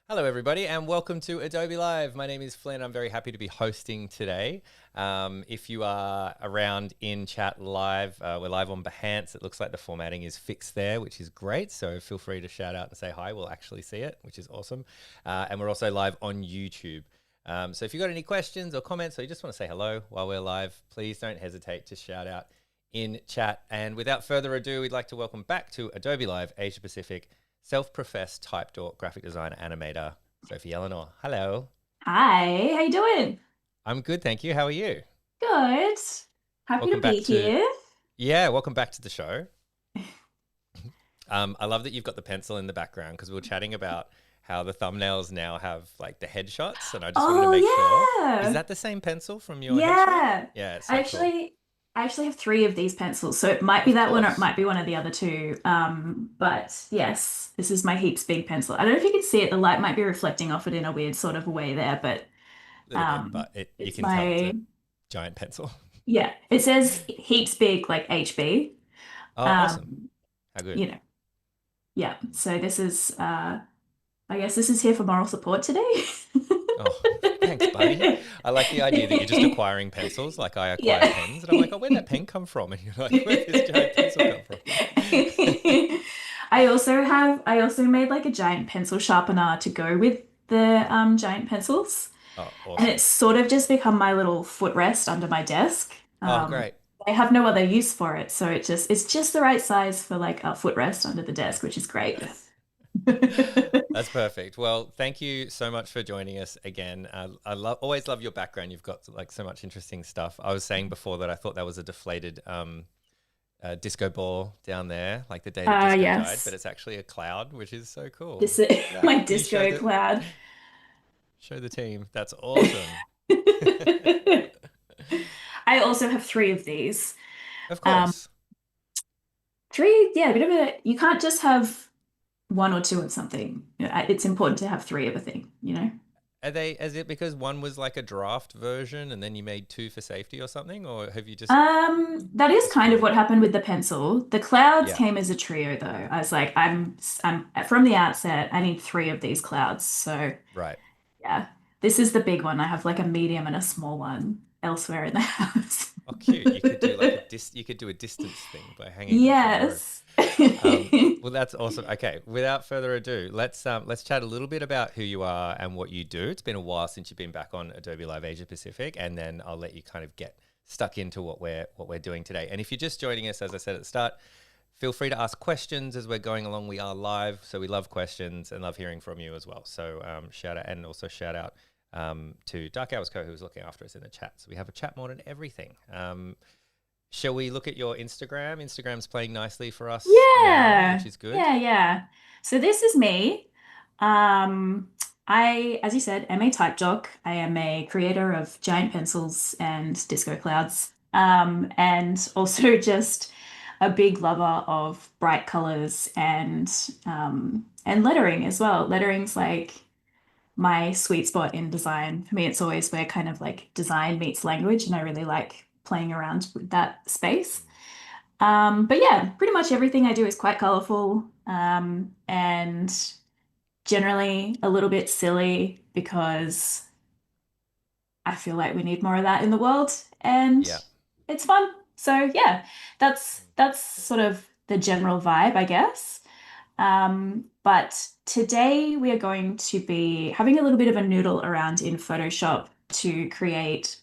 Hello, everybody, and welcome to Adobe Live. My name is Flynn. I'm very happy to be hosting today. If you are around in chat live, we're live on Behance. It looks like the formatting is fixed there, which is great. So feel free to shout out and say hi. We'll actually see it, which is awesome. And we're also live on YouTube. So if you've got any questions or comments or you just want to say hello while we're live, please don't hesitate to shout out in chat. And without further ado, we'd like to welcome back to Adobe Live Asia Pacific self-professed type dork graphic designer animator Sophie Elinor. Hello. Hi, how you doing? I'm good, thank you. How are you? Good. Happy to Welcome back be to here. welcome back to the show. I love that you've got the pencil in the background because we were chatting about how the thumbnails now have like the headshots, and I just wanted to Oh make sure. Is yeah. that the same pencil from your headshot? Yeah. Yeah, it's I so cool. actually I actually have three of these pencils, so it might be Of that one or it course. might be one of the other two. But yes, this is my heaps big pencil. I don't know if you can see it, the light might be reflecting off it in a weird sort of way there, but A little bit, but you it's can tell it's my a giant pencil. yeah, it says heaps big like HB. Oh, awesome. Um, How good. you know, yeah. So this is I guess this is here for moral support today. Oh, thanks, buddy. I like the idea that you're just acquiring pencils, like I acquire Yeah. pens, and I'm like, oh, where'd that pen come from? And you're like, where'd this giant pencil come from? I also made like a giant pencil sharpener to go with the giant pencils. Oh, And it's awesome. sort of just become my little footrest under my desk. Oh, Um, great. I have no other use for it, so it's just the right size for like a footrest under the desk, which is great. That's perfect. Well, thank you so much for joining us again. I always love your background. You've got like so much interesting stuff. I was saying before that I thought that was a deflated disco ball down there, like the day that disco died, but Yes. it's actually a cloud, which is so cool. This is Look at that. my Can you show disco cloud. the team? That's awesome. I also have three of these. Of Um, course. Three, yeah, a bit of a, you can't just have one or two of something. It's important to have three of a thing, you know? Are they, is it because one was like a draft version and then you made two for safety or something? Or have you just That is just kind of three? what happened with the pencil. The clouds Yeah, came as a trio though. I was like, I'm from the outset, I need three of these clouds. So right. yeah, this is the big one. I have like a medium and a small one elsewhere in the house. Oh, cute. You could do like you could do a distance thing by hanging them from the roof. Yes. Well, that's awesome. Okay, without further ado, let's chat a little bit about who you are and what you do. It's been a while since you've been back on Adobe Live Asia Pacific, and then I'll let you kind of get stuck into what we're doing today. And if you're just joining us, as I said at the start, feel free to ask questions as we're going along. We are live, so we love questions and love hearing from you as well. So shout out and also shout out to Dark Hours Co, who's looking after us in the chat. So we have a chat more than everything. Shall we look at your Instagram? Instagram's playing nicely for us now, Yeah. which is good. Yeah. So this is me. Um, as you said, am a type doc. I am a creator of giant pencils and disco clouds. And also just a big lover of bright colors and lettering as well. Lettering's like my sweet spot in design. For me, it's always where kind of like design meets language, and I really like playing around with that space. But yeah, pretty much everything I do is quite colorful, and generally a little bit silly because I feel like we need more of that in the world and Yeah. it's fun. So yeah, that's sort of the general vibe, I guess. But today we are going to be having a little bit of a noodle around in Photoshop to create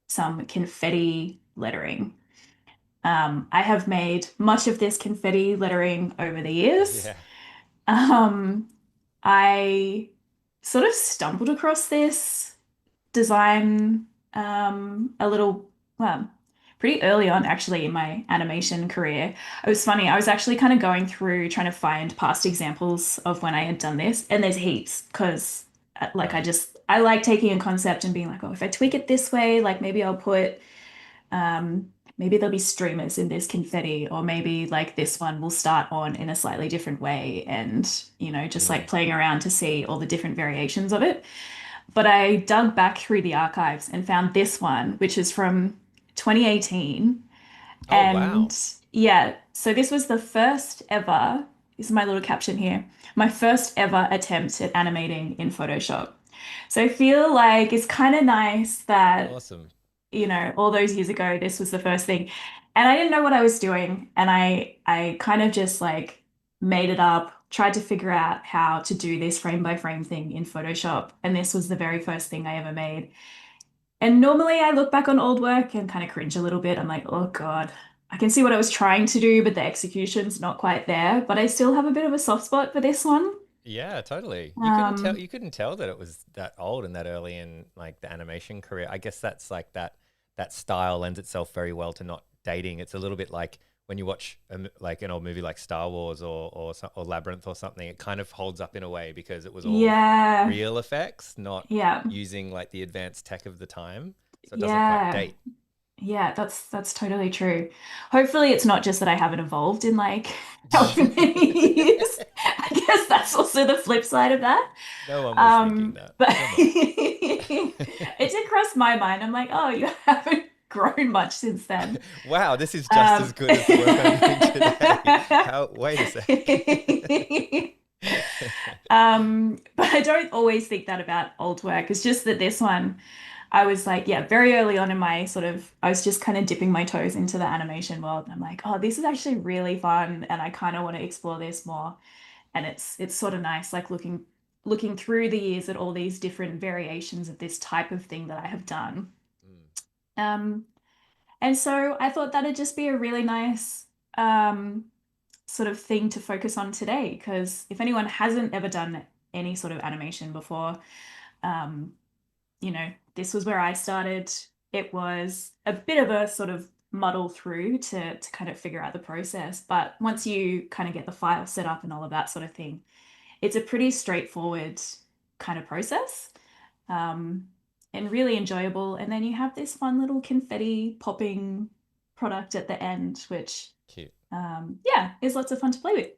some confetti lettering. I have made much of this confetti lettering over the years. Yeah. Um, I sort of stumbled across this design a little, well, pretty early on actually in my animation career. It was funny. I was actually kind of going through trying to find past examples of when I had done this, and there's heaps because like Right. I like taking a concept and being like, oh, if I tweak it this way, like maybe I'll put maybe there'll be streamers in this confetti, or maybe like this one will start on in a slightly different way, and just like Mm. playing around to see all the different variations of it. But I dug back through the archives and found this one, which is from 2018. Oh, And wow. yeah, so this was the first ever. is my little caption here. My first ever attempt at animating in Photoshop. So I feel like it's kind of nice that, Awesome. all those years ago, this was the first thing. And I didn't know what I was doing. And I kind of just like made it up, tried to figure out how to do this frame by frame thing in Photoshop. And this was the very first thing I ever made. And normally I look back on old work and kind of cringe a little bit. I'm like, oh God, I can see what I was trying to do, but the execution's not quite there. But I still have a bit of a soft spot for this one. Yeah, totally. Um, You couldn't tell that it was that old and that early in like the animation career. I guess that's like that style lends itself very well to not dating. It's a little bit like when you watch like an old movie like Star Wars or Labyrinth or something. It kind of holds up in a way because it was all yeah, real effects, not yeah, using like the advanced tech of the time. So it doesn't quite yeah. date. Yeah, that's totally true. Hopefully it's not just that I haven't evolved in like however many years. I guess that's also the flip side of that. No one was thinking that. But Come on. it did cross my mind. I'm like, oh, you haven't grown much since then. Wow, this is just as Um, good as the work I'm doing today. How, wait a sec. but I don't always think that about old work. It's just that this one, I was like, yeah, very early on in my sort of, I was just kind of dipping my toes into the animation world. And I'm like, oh, this is actually really fun, and I kind of want to explore this more. And it's sort of nice, like looking through the years at all these different variations of this type of thing that I have done. Mm, Um, and so I thought that'd just be a really nice um, sort of thing to focus on today, because if anyone hasn't ever done any sort of animation before, um, this was where I started. It was a bit of a sort of muddle through to kind of figure out the process. But once you kind of get the file set up and all of that sort of thing, it's a pretty straightforward kind of process, um, and really enjoyable. And then you have this fun little confetti popping product at the end, which, cute. yeah, is lots of fun to play with.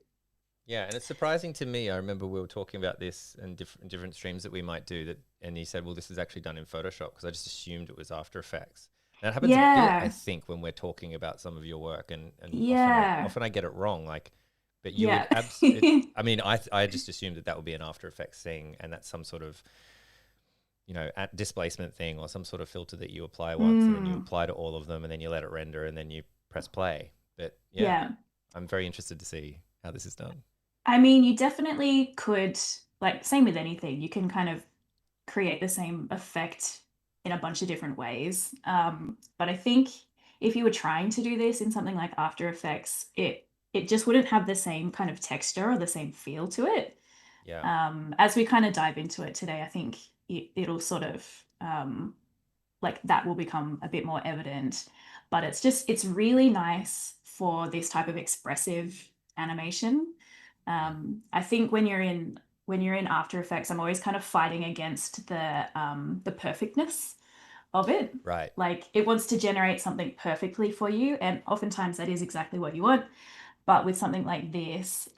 Yeah, and it's surprising to me. I remember we were talking about this and different streams that we might do that, and you said, "Well, this is actually done in Photoshop," because I just assumed it was After Effects. And it happens a bit, I Yeah, think, when we're talking about some of your work, and yeah, often I get it wrong. Like, but you would yeah. I mean, I just assumed that would be an After Effects thing, and that's some sort of at displacement thing or some sort of filter that you apply once and then you Mm, apply to all of them and then you let it render and then you press play. But yeah, yeah. I'm very interested to see how this is done. I mean, you definitely could, like, same with anything, you can kind of create the same effect in a bunch of different ways. But I think if you were trying to do this in something like After Effects, it just wouldn't have the same kind of texture or the same feel to it. Yeah. As we kind of dive into it today, I think it'll sort of like that will become a bit more evident. But it's really nice for this type of expressive animation. Mm. I think when you're in After Effects, I'm always kind of fighting against the perfectness of it. Right. Like it wants to generate something perfectly for you, and oftentimes that is exactly what you want. But with something like this,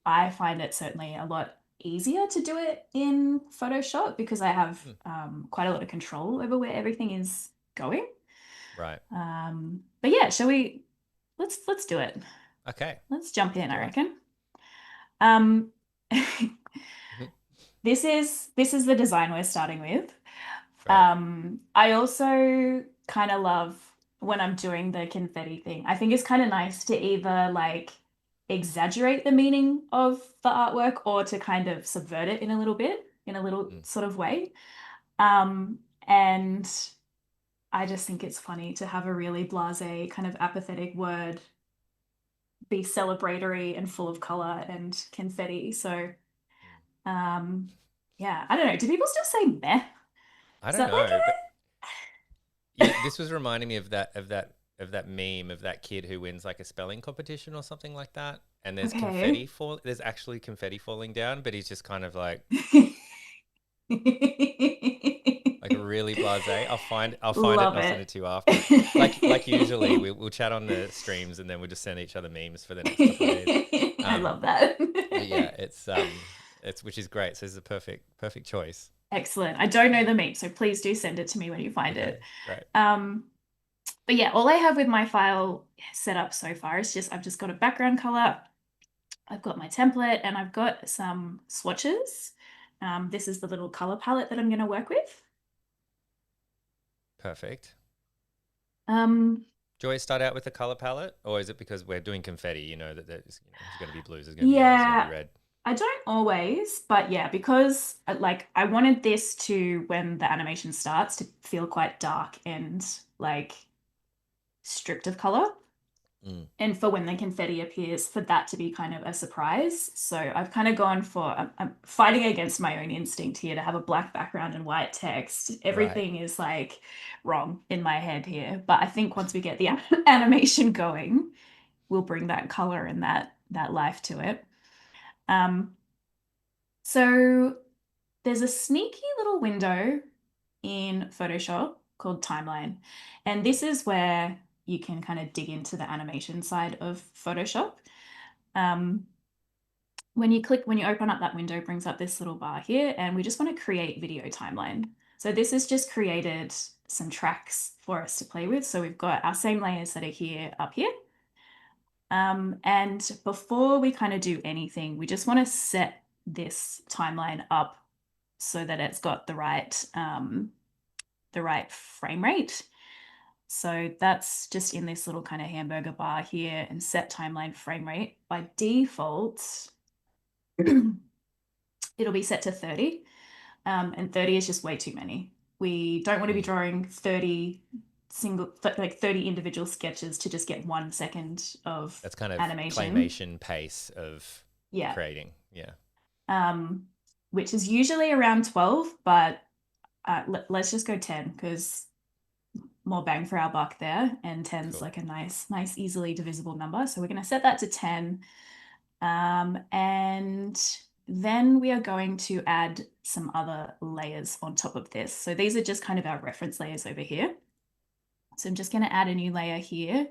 I find it certainly a lot easier to do it in Photoshop because I have Mm. quite a lot of control over where everything is going. Right. But yeah, shall we? Let's do it. Okay. Let's jump Let's in, I do it. reckon. Um, Mhm. this is the design we're starting with. Great. I also kind of love when I'm doing the confetti thing. I think it's kind of nice to either like exaggerate the meaning of the artwork or to kind of subvert it in a little bit, in a little Mm. sort of way. And I just think it's funny to have a really blasé, kind of apathetic word be celebratory and full of color and confetti. So, Mm. um, yeah, I don't know. Do people still say meh? I Is don't that like know, but this was reminding me of that meme of that kid who wins like a spelling competition or something like that, and a there's okay? confetti fall. There's actually confetti falling down, but he's just kind of like really blasé. I'll find it and Love I'll send it it. to you after. Like usually we'll chat on the streams and then we'll just send each other memes for the next couple of days. I Um, love that. but yeah, it's which is great. So it's a perfect choice. Excellent. I don't know the meme, so please do send it to me when you find it. Okay, great. Um, but yeah, all I have with my file set up so far is just I've just got a background color, I've got my template and I've got some swatches. This is the little color palette that I'm going to work with. Perfect. Um, Do you always start out with a color palette, or is it because we're doing confetti? You know that there's going to be blues, there's going to be yellow, there's going to be yeah, red. I don't always, but yeah, because like I wanted this to, when the animation starts, to feel quite dark and like stripped of color. Mm. And for when the confetti appears, for that to be kind of a surprise. So I've kind of gone for, I'm fighting against my own instinct here to have a black background and white text. Right. Everything is like wrong in my head here. But I think once we get the animation going, we'll bring that color and that life to it. Um, so there's a sneaky little window in Photoshop called Timeline. And this is where you can kind of dig into the animation side of Photoshop. Um, when you open up that window, it brings up this little bar here, and we just want to create video timeline. So this has just created some tracks for us to play with. So we've got our same layers that are here up here. And before we kind of do anything, we just want to set this timeline up so that it's got the right frame rate. So that's just in this little kind of hamburger bar here, and set timeline frame rate. By default, it'll be set to 30. And 30 is just way too many. We don't want to be Mm. drawing 30 like 30 individual sketches to just get 1 second of That's kind of animation. claymation pace of Yeah. creating. Yeah. Um, which is usually around 12, but let's just go 10 because more bang for our buck there. And 10's Cool. like a nice, easily divisible number. So we're going to set that to 10. And then we are going to add some other layers on top of this. So these are just kind of our reference layers over here. So I'm just going to add a new layer here,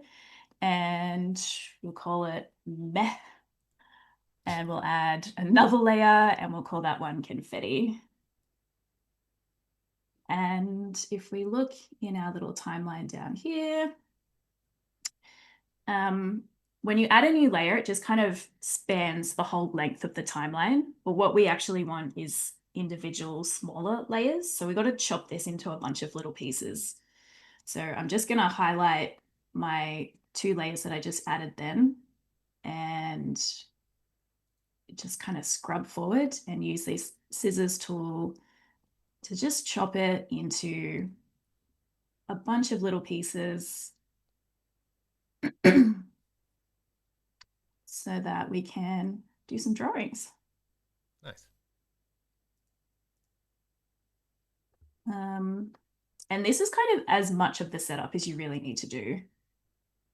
and we'll call it meh. And we'll add another layer and we'll call that one confetti. And if we look in our little timeline down here, um, when you add a new layer, it just kind of spans the whole length of the timeline. But what we actually want is individual smaller layers. So we've got to chop this into a bunch of little pieces. So I'm just going to highlight my 2 layers that I just added then, and just kind of scrub forward and use this scissors tool to just chop it into a bunch of little pieces so that we can do some drawings. Nice. Um, and this is kind of as much of the setup as you really need to do.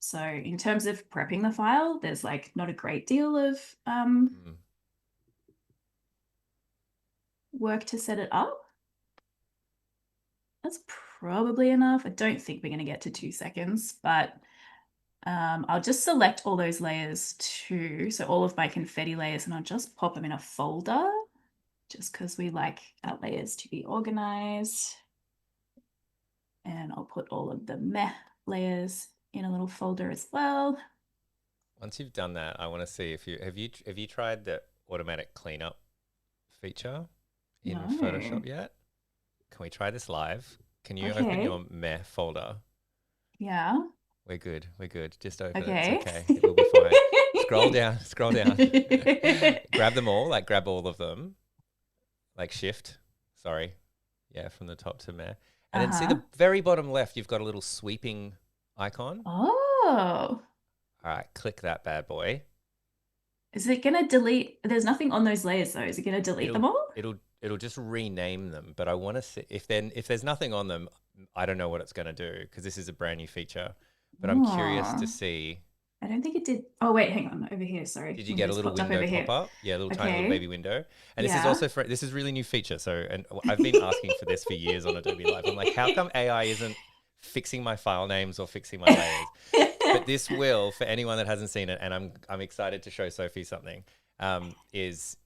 So in terms of prepping the file, there's like not a great deal of Mm. work to set it up. That's probably enough. I don't think we're going to get to 2 seconds, but I'll just select all those layers too. So all of my confetti layers, and I'll just pop them in a folder just because we like our layers to be organized. And I'll put all of the meh layers in a little folder as well. Once you've done that, I want to see if you tried the automatic cleanup feature in No. Photoshop yet? Can we try this live? Can you open Okay. your meh folder? Yeah. We're good. We're good. Just open it. It's Okay. okay. It will be fine. Scroll down. Scroll down. Grab them all. Like grab all of them. Like shift. Sorry. Yeah, from the top to meh. And then see Uh-huh. the very bottom left, you've got a little sweeping icon. Oh. All right, click that bad boy. Is it gonna delete? There's nothing on those layers though. Is it gonna delete them It'll all? it'll just rename them, but I want to see if there's nothing on them, I don't know what it's going to do because this is a brand new feature. But I'm curious to Oh. see. I don't think it did. Oh, wait, hang on. Over here. Sorry. Did you Something get a just little popped up window over pop here. up? Yeah, a little tiny little Okay. baby window. And this is Yeah. also for this is really new feature. So and I've been asking for this for years on Adobe Live. I'm like, how come AI isn't fixing my file names or fixing my layers? But this will for anyone that hasn't seen it, and I'm excited to show Sophie something. Is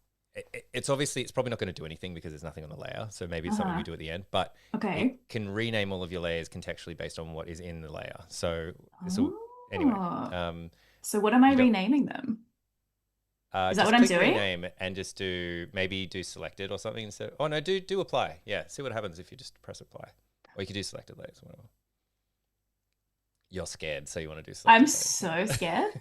it's obviously it's probably not going to do anything because there's nothing on the layer. So maybe it's something we Uh-huh. do at the end, but it Okay. can rename all of your layers contextually based on what is in the layer. So this will anyway. Oh. Um, So what am I you don't renaming them? Is that what Just I'm click doing? rename and just maybe do selected or something. So, oh no, do apply. Yeah, see what happens if you just press apply. Or you could do selected layers, whatever. You're scared, so you want to do I'm selected layers. so scared.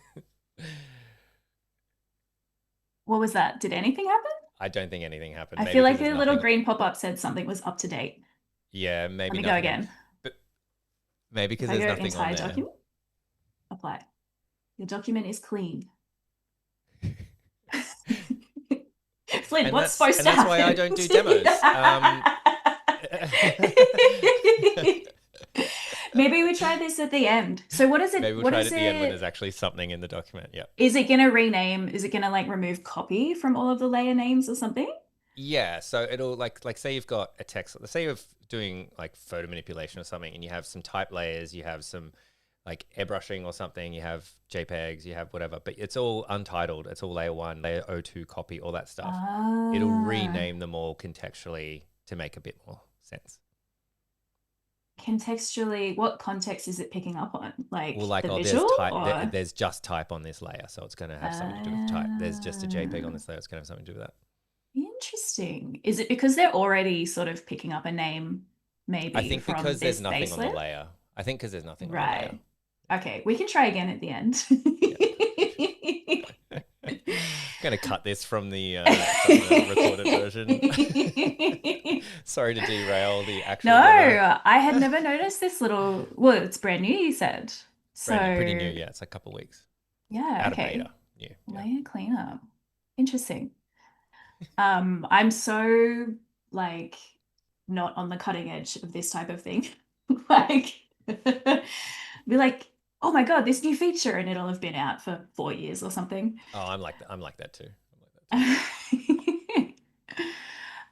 What was that? Did anything happen? I don't think anything happened. I Maybe feel because like there's the little nothing. green pop-up said something was up to date. Yeah, Let maybe me go nothing on. again. But maybe If because I there's go nothing on entire there. document, apply. Your document is clean. Flynn, and what's that's supposed and to that's why I happen? don't do demos. Maybe we try this at the end. So what is it? Maybe we'll What try it is at the end when there's it? actually something in the document. Yeah. Is it gonna rename? Is it gonna like remove copy from all of the layer names or something? Yeah, so it'll like say you've got a text. Let's say you're doing like photo manipulation or something, and you have some type layers, you have some like airbrushing or something, you have JPEGs, you have whatever, but it's all untitled. It's all layer one, layer O2 copy, all that stuff. It'll Ah, rename them all contextually to make a bit more sense. contextually, what context is it picking up on? Well, Like like the oh, there's visual type, or? there's just type on this layer, so it's going to have something to do with type. There's just a JPEG on Ah, this layer, it's going to have something to do with that. interesting. Is it because they're already sort of picking up a name, I maybe think from because there's this nothing base on the layer? layer. I think because there's nothing on the layer. Right. Okay, we can try again at the end. Yeah. I'm gonna cut this from the recorded version. Sorry to derail the actual demo. No, I had never noticed this little, well, it's brand new, you said. Brand new, pretty new. So, Yeah, it's like a couple of weeks yeah, out of okay. beta. New. Yeah. Layer cleanup. Interesting. I'm so like not on the cutting edge of this type of thing. Like, be like, oh my God, this new feature, and it'll have been out for 4 years or something. Oh, I'm like that. I'm like that too. I'm like that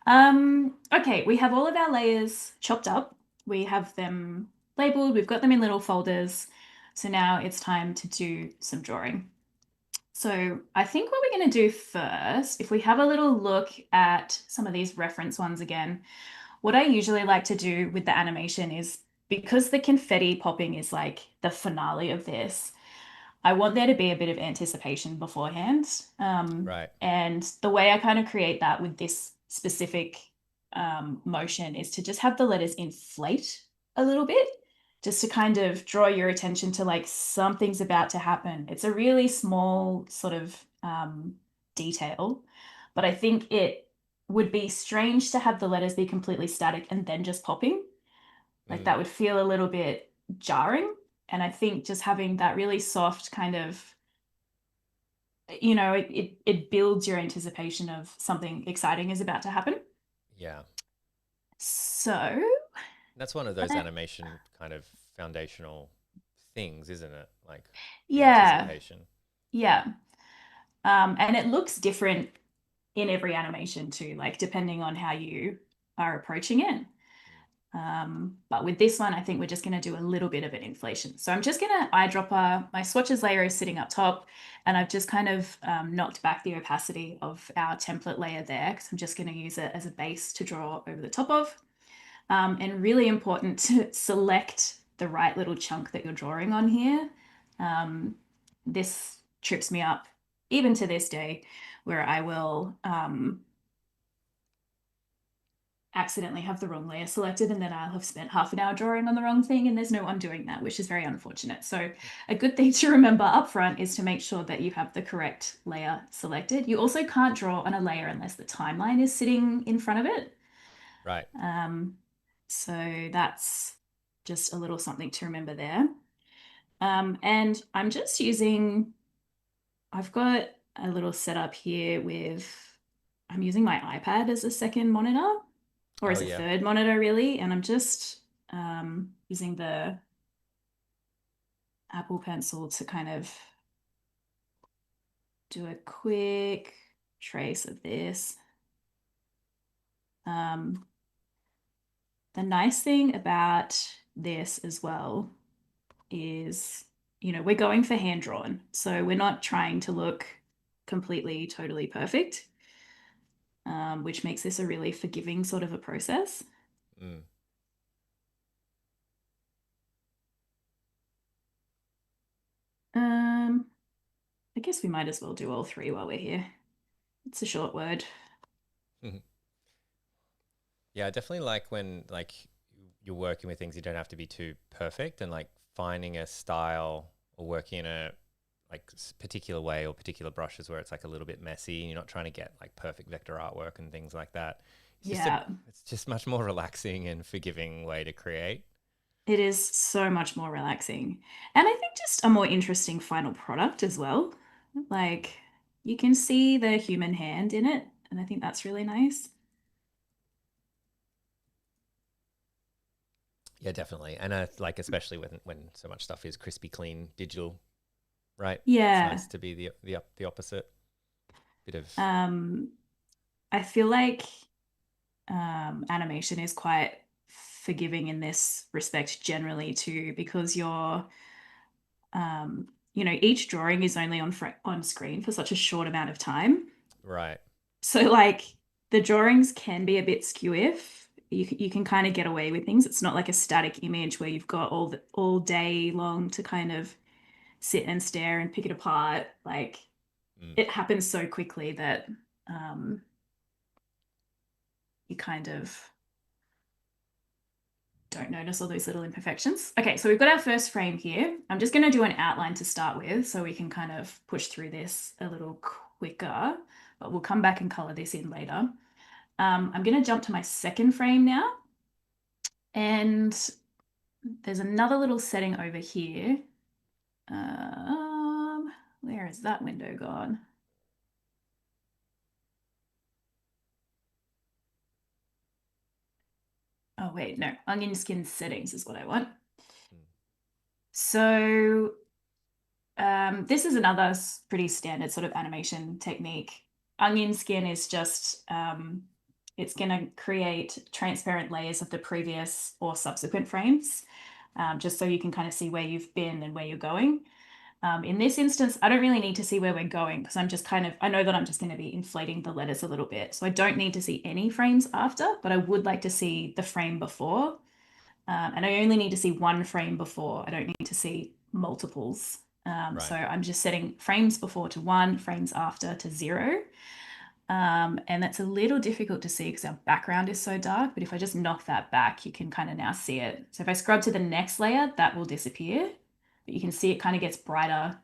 too. Okay, we have all of our layers chopped up. We have them labeled, we've got them in little folders. So now it's time to do some drawing. So I think what we're going to do first, if we have a little look at some of these reference ones again, what I usually like to do with the animation is because the confetti popping is like the finale of this, I want there to be a bit of anticipation beforehand. Right. And the way I kind of create that with this specific motion is to just have the letters inflate a little bit, just to kind of draw your attention to like something's about to happen. It's a really small sort of detail, but I think it would be strange to have the letters be completely static and then just popping. Like Mm, that would feel a little bit jarring. And I think just having that really soft kind of, it builds your anticipation of something exciting is about to happen. yeah. So, That's one of those animation kind of foundational things, isn't it? Like the yeah, anticipation. yeah. And it looks different in every animation too, like depending on how you are approaching it. But with this one, I think we're just going to do a little bit of an inflation. So I'm just going to eyedropper, my swatches layer is sitting up top, and I've just kind of knocked back the opacity of our template layer there because I'm just going to use it as a base to draw over the top of. And really important to select the right little chunk that you're drawing on here. This trips me up even to this day where I will accidentally have the wrong layer selected and then I'll have spent half an hour drawing on the wrong thing and there's no undoing that, which is very unfortunate. So a good thing to remember up front is to make sure that you have the correct layer selected. You also can't draw on a layer unless the timeline is sitting in front of it. Right. So that's just a little something to remember there. And I'm just using, I've got a little setup here with, I'm using my iPad as a second monitor or Oh as a yeah. third monitor really. And I'm just using the Apple Pencil to kind of do a quick trace of this. Um, the nice thing about this as well is, we're going for hand drawn. So we're not trying to look completely, totally perfect, which makes this a really forgiving sort of a process. Mm. Um, I guess we might as well do all three while we're here. It's a short word. Yeah, I definitely like when like you're working with things you don't have to be too perfect and like finding a style or working in a like particular way or particular brushes where it's like a little bit messy and you're not trying to get like perfect vector artwork and things like that. Yeah, It's just much more relaxing and forgiving way to create. it is so much more relaxing. And I think just a more interesting final product as well. Like you can see the human hand in it, and I think that's really nice. Yeah, definitely. And like especially when so much stuff is crispy clean digital, right? It's Yeah. nice to be the opposite. Bit of Um, I feel like animation is quite forgiving in this respect generally too, because each drawing is only on screen for such a short amount of time. right. So like the drawings can be a bit skew if you can kind of get away with things. It's not like a static image where you've got all day long to kind of sit and stare and pick it apart. Like Mm. it happens so quickly that um, you kind of don't notice all those little imperfections. Okay, so we've got our first frame here. I'm just going to do an outline to start with so we can kind of push through this a little quicker, but we'll come back and color this in later. I'm going to jump to my second frame now. And there's another little setting over here. Where is that window gone? Oh, wait, no. Onion skin settings is what I want. Mm. So this is another pretty standard sort of animation technique. Onion skin is just, it's going to create transparent layers of the previous or subsequent frames, just so you can kind of see where you've been and where you're going. In this instance, I don't really need to see where we're going because I know that I'm just going to be inflating the letters a little bit. So I don't need to see any frames after, but I would like to see the frame before. And I only need to see one frame before. I don't need to see multiples. So Right. I'm just setting frames before to 1, frames after to 0. And that's a little difficult to see because our background is so dark. But if I just knock that back, you can kind of now see it. So if I scrub to the next layer, that will disappear. But you can see it kind of gets brighter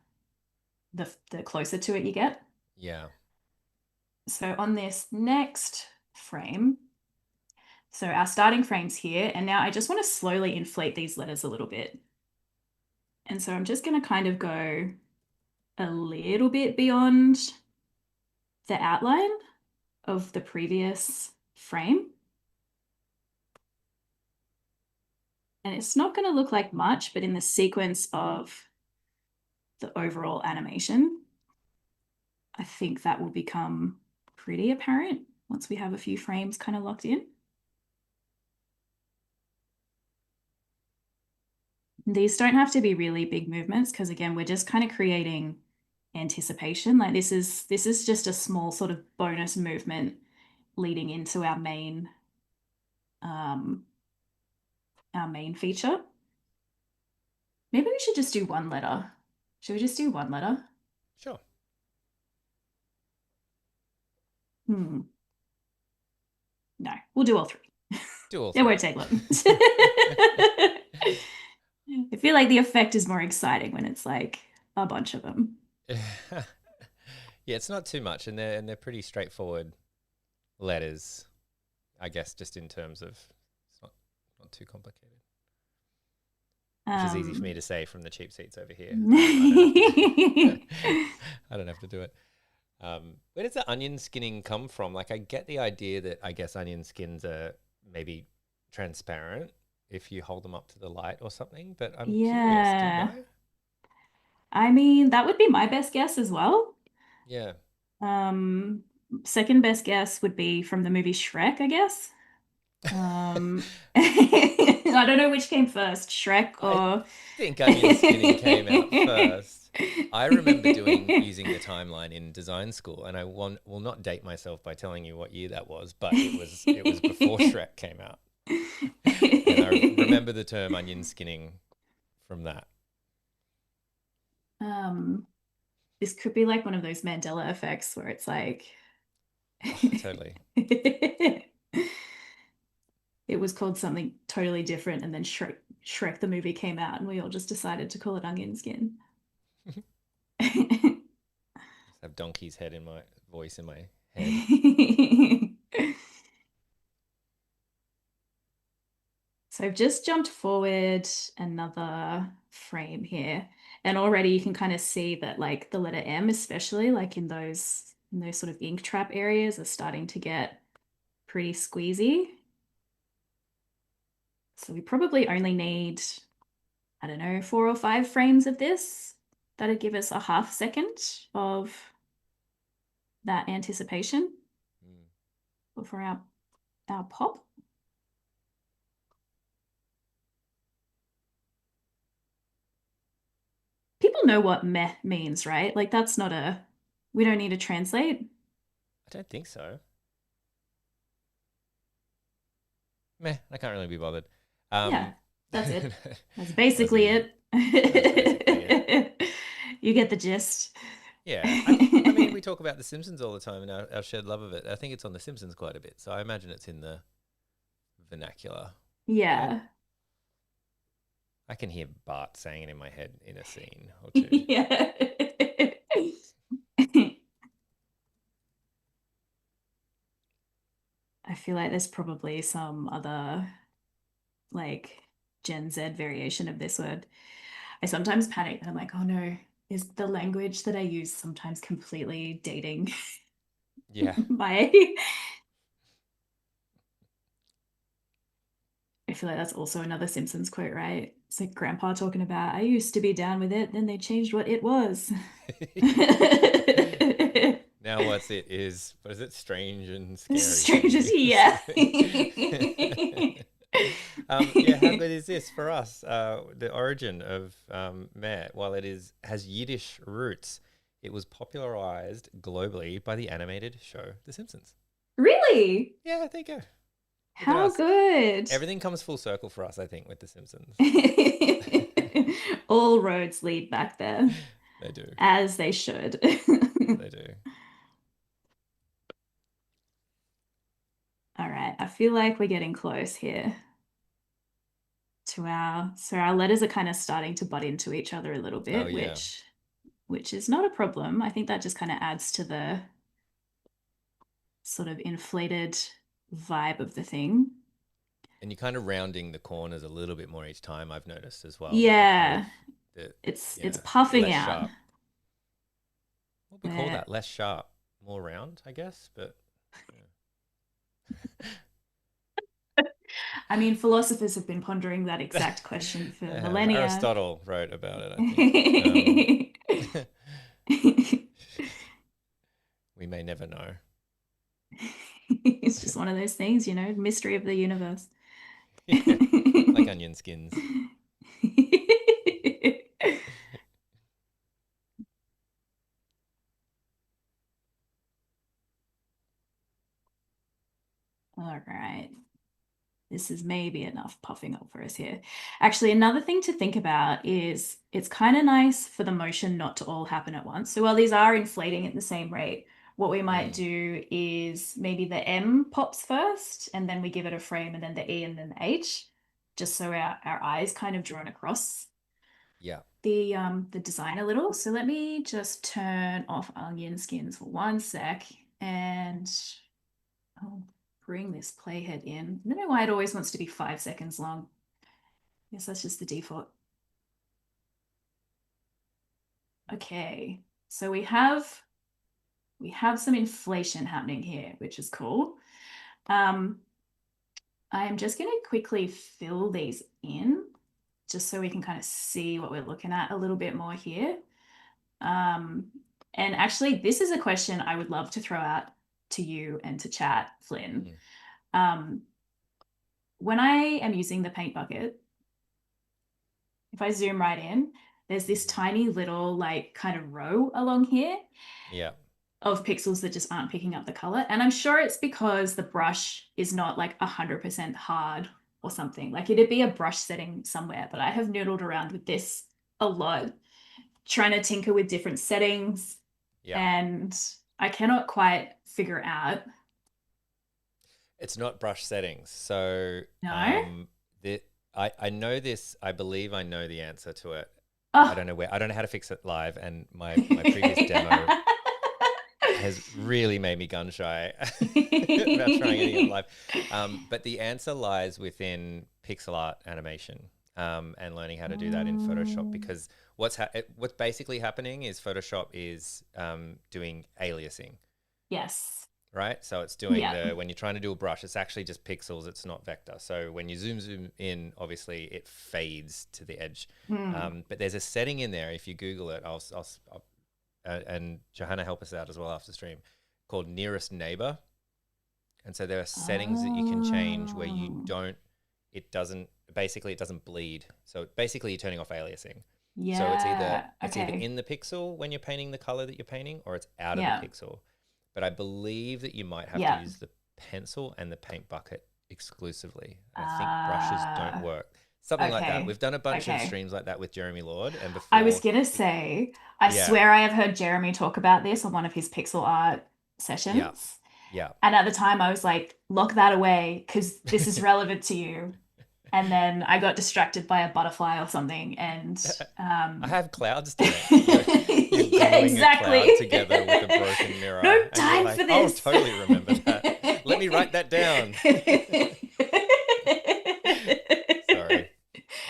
the closer to it you get. Yeah. So on this next frame, so our starting frame's here, and now I just want to slowly inflate these letters a little bit. And so I'm just going to kind of go a little bit beyond the outline of the previous frame. And it's not going to look like much, but in the sequence of the overall animation, I think that will become pretty apparent once we have a few frames kind of locked in. These don't have to be really big movements because again, we're just kind of creating anticipation. Like this is just a small sort of bonus movement leading into um, our main feature. Maybe we should just do one letter. Should we just do one letter? Sure. Hmm. No, we'll do all three. Do all It three. won't take long. I feel like the effect is more exciting when it's like a bunch of them. Yeah, it's not too much, and they're pretty straightforward letters, I guess, just in terms of it's not too complicated. Which is easy for me Um, to say from the cheap seats over here. I don't have to do I don't have to do it. Where does the onion skinning come from? Like, I get the idea that I guess onion skins are maybe transparent if you hold them up to the light or something, but I'm curious. Do you yeah. know? I mean, that would be my best guess as well. Yeah. Um, Second best guess would be from the movie Shrek, I guess. I don't know which came first, Shrek I or think onion skinning came out first. I remember doing using the timeline in design school, and will not date myself by telling you what year that was, but it was before Shrek came out, and I remember the term onion skinning from that. Um, This could be like one of those Mandela effects where it's like Oh, totally. it was called something totally different, and then Shrek the movie came out, and we all just decided to call it onion skin. Just have donkey's head in my voice in my head. So I've just jumped forward another frame here, and already you can kind of see that like the letter M, especially like in those sort of ink trap areas, are starting to get pretty squeezy. So we probably only need, I don't know, 4 or 5 frames of this. That'd give us a half second of that anticipation Mm. before our pop. People know what meh means, right? Like that's not a, we don't need to translate. I don't think so. Meh, I can't really be bothered. Yeah, Um, that's it. That's that was basically easy. it. That's basically it. You get the gist. Yeah, I mean, we talk about The Simpsons all the time and our shared love of it. I think it's on The Simpsons quite a bit, so I imagine it's in the vernacular. Meh. Yeah. I can hear Bart saying it in my head in a scene or two. Yeah. I feel like there's probably some other like Gen Z variation of this word. I sometimes panic that I'm like, oh no, is the language that I use sometimes completely dating Yeah, my I feel like that's also another Simpsons quote, right? It's like grandpa talking about, I used to be down with it, then they changed what it was. now what's it is, what is it? Strange and scary to Strangers, me. yeah. Yeah, how good is this for us? The origin of meh, while it is has Yiddish roots, it was popularized globally by the animated show The Simpsons. Really? Yeah, there you go. Look at How us. good. Everything comes full circle for us, I think, with The Simpsons. All roads lead back there, They do. as they should. They do. All right, I feel like we're getting close here so our letters are kind of starting to butt into each other a little Oh bit, yeah. which is not a problem. I think that just kind of adds to the sort of inflated vibe of the thing. And you're kind of rounding the corners a little bit more each time, I've noticed as well, that they're kind of Yeah, the it's yeah, puffing less out. sharp. What we call Where that? Less sharp, more round, I guess. But I mean, philosophers have been pondering that yeah. exact question for They have. millennia. Aristotle wrote about it, I think. We may never know. It's just one of those things, mystery of the universe. Yeah, like onion skins. All right. This is maybe enough puffing up for us here. Actually, another thing to think about is it's kind of nice for the motion not to all happen at once. So while these are inflating at the same rate, what we might Mm, do is maybe the M pops first, and then we give it a frame, and then the E, and then the H, just so our eyes kind of drawn across yeah. the design a little. So let me just turn off onion skins for 1 sec, and I'll bring this playhead in. I don't know why it always wants to be 5 seconds long. I guess that's just the default. Okay, so we have some inflation happening here, which is cool. Um, I'm just going to quickly fill these in just so we can kind of see what we're looking at a little bit more here. Um, and actually, this is a question I would love to throw out to you and to chat, Flynn. Mm, Um, when I am using the paint bucket, if I zoom right in, there's this mhm. tiny little like kind of row along here Yeah. of pixels that just aren't picking up the color. And I'm sure it's because the brush is not like 100% hard or something. Like it'd be a brush setting somewhere, but I have noodled around with this a lot trying to tinker with different settings, Yeah. and I cannot quite figure out. It's not brush settings. So No? the I know this. I believe I know the answer to it. I Oh. don't know where. I don't know how to fix it live. And my previous demo has really made me gun shy about trying anything live. But the answer lies within pixel art animation, and learning how to do that in Photoshop. Mm, Because what's basically happening is Photoshop is doing aliasing, yes. right? So it's doing Yeah. the when you're trying to do a brush, it's actually just pixels. It's not vector. So when you zoom in, obviously it fades to the edge. Mm. But there's a setting in there. If you Google it, I'll and Johanna help us out as well after stream, called nearest neighbor. And so there are settings that you can change where you Oh. don't, it doesn't, basically it doesn't bleed. So basically you're turning off aliasing. So Yeah. it's either Okay. in the pixel when you're painting the color that you're painting, or it's out of the Yeah. pixel. But I believe that you might have to Yeah. use the pencil and the paint bucket exclusively. And I think brushes don't Uh, work. Something like that. okay. We've done a bunch of Okay. streams like that with Jeremy Lord, and I was before, gonna it, say, I yeah, swear I have heard Jeremy talk about this on one of his pixel art yeah, sessions. yeah. And at the time I was like, lock that away because this is relevant to you. And then I got distracted by a butterfly or something and I um have clouds to make. You're yeah, gluing a exactly. cloud together with a broken No mirror, and you're time for like, "I'll this. totally remember that. Let me write that down." Sorry,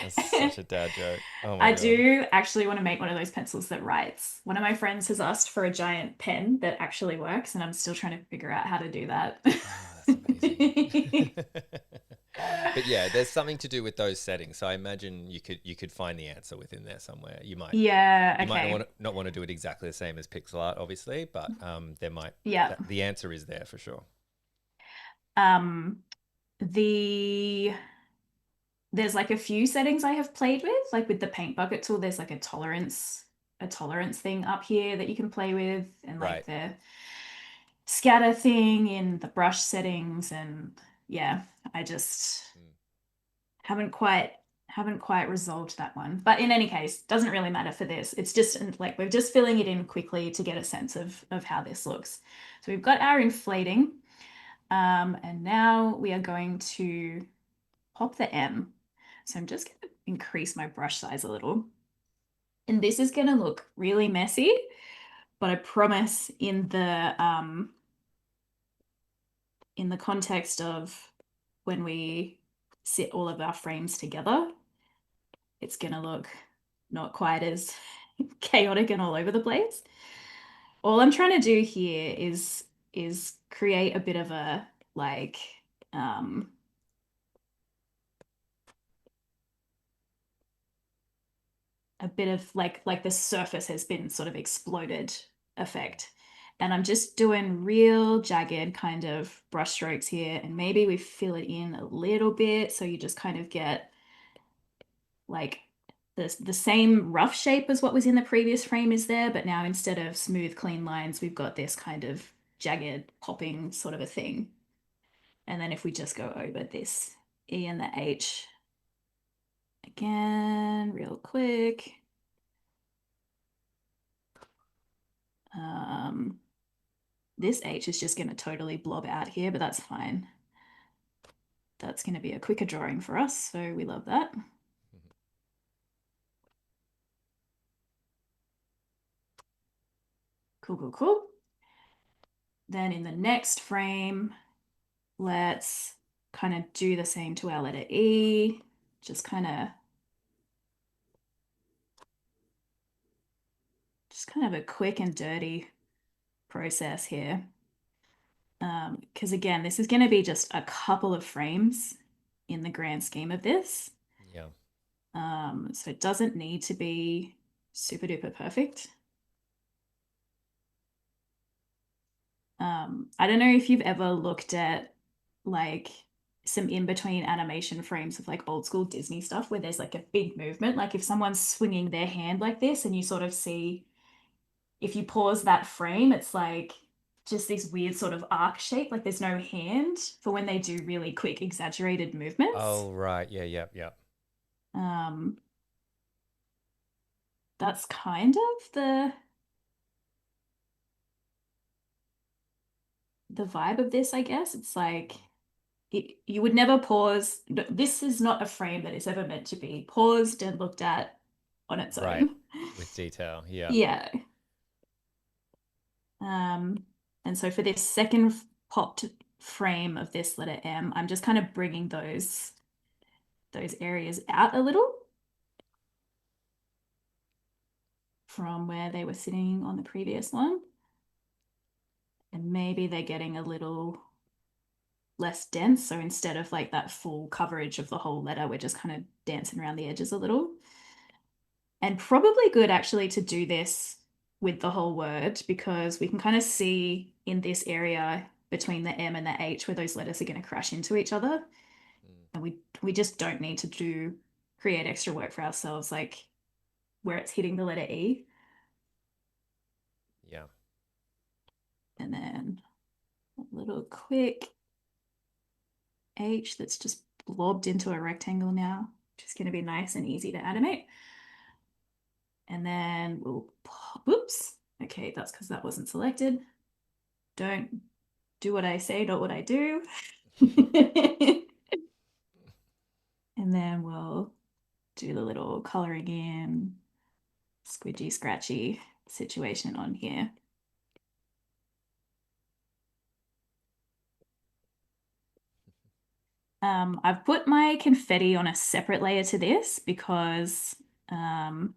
that's such a dad joke. Oh my I god. do actually want to make one of those pencils that writes. One of my friends has asked for a giant pen that actually works, and I'm still trying to figure out how to do that. Oh, that's amazing. But yeah, there's something to do with those settings. So I imagine you could find the answer within there somewhere. Yeah, You might okay. not want to do it exactly the same as pixel art, obviously, but there might Yeah. that the answer is there for sure. Um, the there's like a few settings I have played with, like with the paint bucket tool, there's like a tolerance thing up here that you can play with, and like Right. the scatter thing in the brush settings, and yeah, I just Mm. haven't quite haven't quite resolved that one. But in any case, doesn't really matter for this. It's just like we're just filling it in quickly to get a sense of how this looks. So we've got our inflating, and now we are going to pop the M. So I'm just going to increase my brush size a little. And this is going to look really messy, but I promise in the context of when we sit all of our frames together, it's going to look not quite as chaotic and all over the place. All I'm trying to do here is create a bit of a like um a bit of like the surface has been sort of exploded effect. And I'm just doing real jagged kind of brush strokes here, and maybe we fill it in a little bit so you just kind of get like the same rough shape as what was in the previous frame is there, but now instead of smooth, clean lines, we've got this kind of jagged popping sort of a thing. And then if we just go over this E and the H again, real quick. Um, This H is just going to totally blob out here, but that's fine. That's going to be a quicker drawing for us, so we love that. Cool, cool, cool. Then in the next frame, let's kind of do the same to our letter E. Just kind of a quick and dirty process here. Because again, this is going to be just a couple of frames in the grand scheme of this. Yeah. So it doesn't need to be super duper perfect. I don't know if you've ever looked at like some in between animation frames of like old school Disney stuff where there's like a big movement. Like if someone's swinging their hand like this, and you sort of see, if you pause that frame, it's like just this weird sort of arc shape. Like there's no hand for when they do really quick, exaggerated movements. Oh right. Yeah. Yeah. Yeah. Um, that's kind of the vibe of this, I guess. It's like you would never pause. This is not a frame that is ever meant to be paused and looked at on its Right. own. With detail. Yeah. Yeah. Um, and so for this second popped frame of this letter M, I'm just kind of bringing those areas out a little from where they were sitting on the previous one. And maybe they're getting a little less dense. So instead of like that full coverage of the whole letter, we're just kind of dancing around the edges a little. And probably good actually to do this with the whole word because we can kind of see in this area between the M and the H where those letters are going to crash into each other. Mm. And we just don't need to create extra work for ourselves like where it's hitting the letter E. Yeah. And then a little quick H that's just blobbed into a rectangle now, which is going to be nice and easy to animate. And then we'll pop, oops. Okay, that's because that wasn't selected. Don't do what I say, not what I do. And then we'll do the little coloring in, squidgy, scratchy situation on here. I've put my confetti on a separate layer to this because um,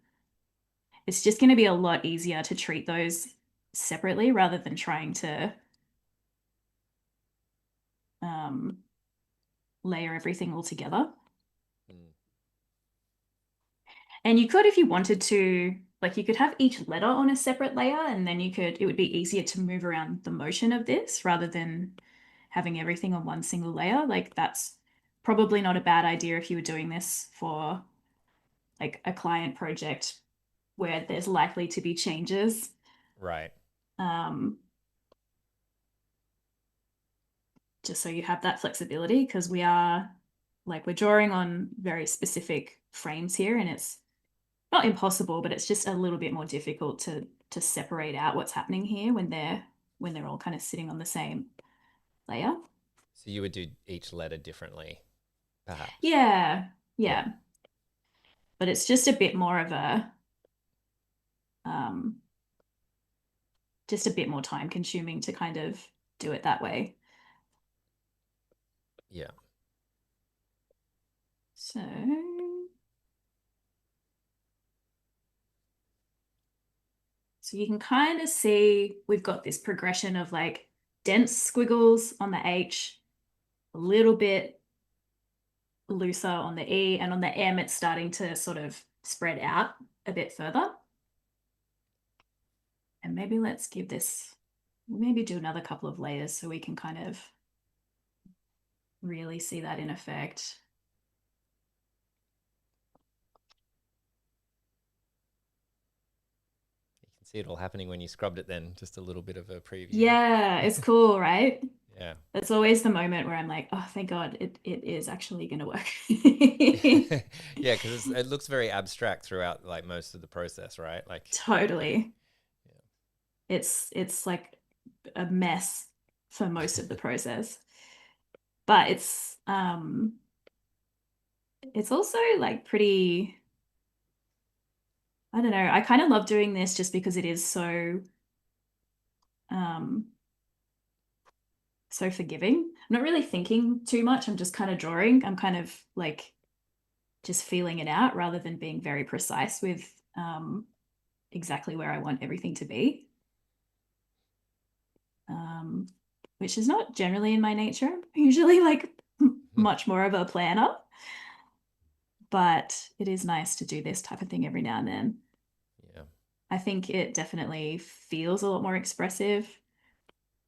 it's just going to be a lot easier to treat those separately rather than trying to um, layer everything all together. Mm. And you could, if you wanted to, like you could have each letter on a separate layer and then it would be easier to move around the motion of this rather than having everything on one single layer. Like that's probably not a bad idea if you were doing this for like a client project where there's likely to be changes. Right. Um, just so you have that flexibility because we're drawing on very specific frames here and it's not impossible, but it's just a little bit more difficult to separate out what's happening here when they're all kind of sitting on the same layer. So you would do each letter differently, perhaps. Yeah, Yeah. yeah. But it's just a bit more of a um just a bit more time consuming to kind of do it that way. Yeah. So you can kind of see we've got this progression of like dense squiggles on the H, a little bit looser on the E, and on the M, it's starting to sort of spread out a bit further. And maybe let's give this, maybe do another couple of layers so we can kind of really see that in effect. You can see it all happening when you scrubbed it then, just a little bit of a preview. Yeah, it's cool, right? Yeah. That's always the moment where I'm like, oh, thank God, it is actually going to work. Yeah, because it looks very abstract throughout like most of the process, right? Like, Totally. yeah. It's like a mess for most of the process. But it's also like pretty, I don't know, I kind of love doing this just because it is um so forgiving. I'm not really thinking too much. I'm just kind of drawing. I'm kind of like just feeling it out rather than being very precise with exactly where I want everything to be. Um, which is not generally in my nature. I'm usually like much more of a planner, but it is nice to do this type of thing every now and then. Yeah. I think it definitely feels a lot more expressive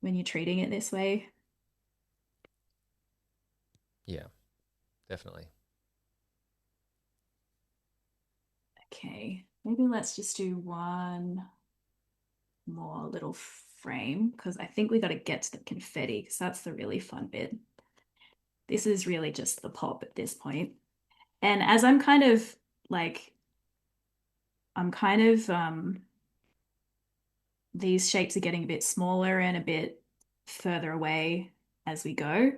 when you're treating it this way. Yeah, definitely. Okay, maybe let's just do one more little frame because I think we got to get to the confetti because that's the really fun bit. This is really just the pop at this point. And as I'm kind of like I'm kind of these shapes are getting a bit smaller and a bit further away as we go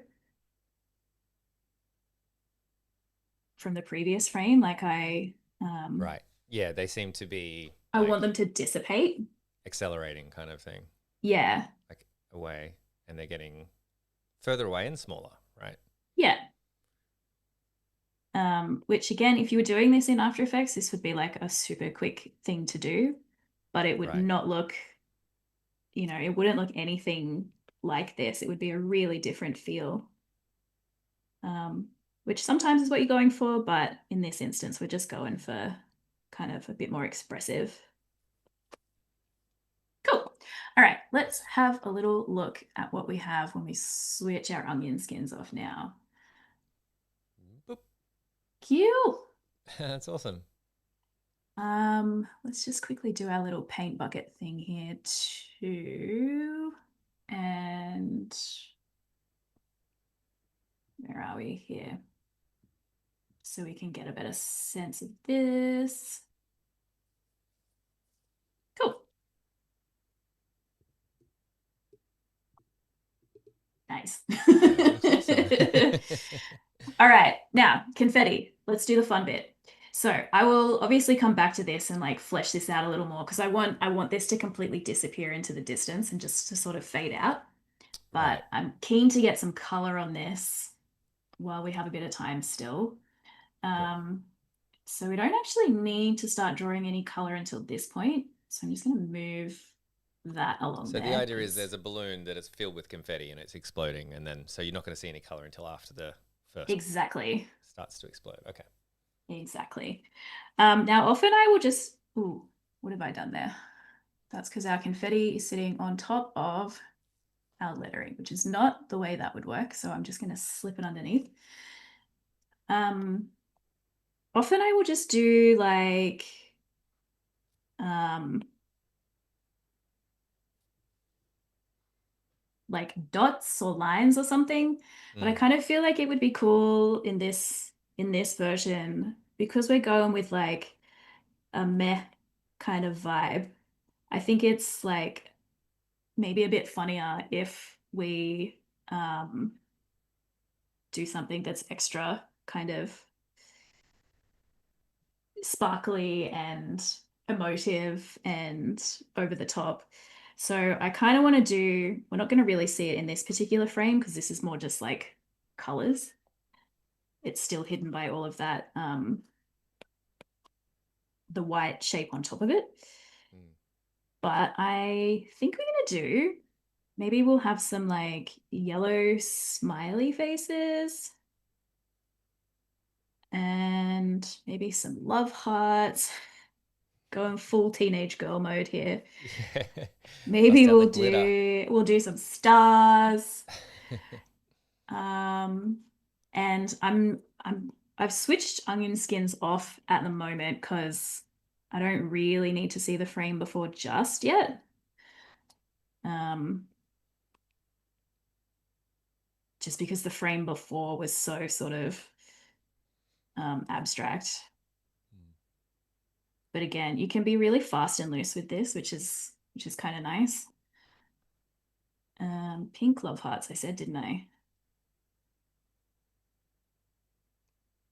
from the previous frame. Right. Yeah, they seem to be I want like them to dissipate. accelerating kind of thing, Yeah. like away, and they're getting further away and smaller, right? Yeah. Which again, if you were doing this in After Effects, this would be like a super quick thing to do, but it would Right. not look, it wouldn't look anything like this. It would be a really different feel. Um, which sometimes is what you're going for, but in this instance, we're just going for kind of a bit more expressive. Cool. All right, let's Nice. have a little look at what we have when we switch our onion skins off now. Boop. Cute. That's awesome. Let's just quickly do our little paint bucket thing here too. And where are we here? So we can get a better sense of this. Cool. Nice. Yeah, that looks awesome. All right, now confetti. Let's do the fun bit. So I will obviously come back to this and like flesh this out a little more because I want this to completely disappear into the distance and just to sort of fade out. But Right. I'm keen to get some color on this while we have a bit of time still. Yep. Um, so we don't actually need to start drawing any color until this point. So I'm just going to move that along So the there idea is because there's a balloon that is filled with confetti and it's exploding, and then so you're not going to see any color until after the first exactly, starts to explode. Okay. exactly. Now often I will just, ooh, what have I done there? That's because our confetti is sitting on top of our lettering, which is not the way that would work. So I'm just going to slip it underneath. Um, Often I will just do um, like dots or lines or something. But I Mm. kind of feel like it would be cool in this version because we're going with like a meh kind of vibe. I think it's like maybe a bit funnier if we do something that's extra kind of sparkly and emotive and over the top. So I kind of want to do, we're not going to really see it in this particular frame because this is more just like colors. It's still hidden by all of that, the white shape on top of it. Mm. But I think we're going to do, maybe we'll have some like yellow smiley faces and maybe some love hearts. Going full teenage girl mode here. Yeah. Bust Maybe out the glitter. we'll do some stars. Um, and I've switched onion skins off at the moment because I don't really need to see the frame before just yet. Um, just because the frame before was so sort of abstract. Mm. But again, you can be really fast and loose with this, which is kind of nice. Pink love hearts, I said, didn't I?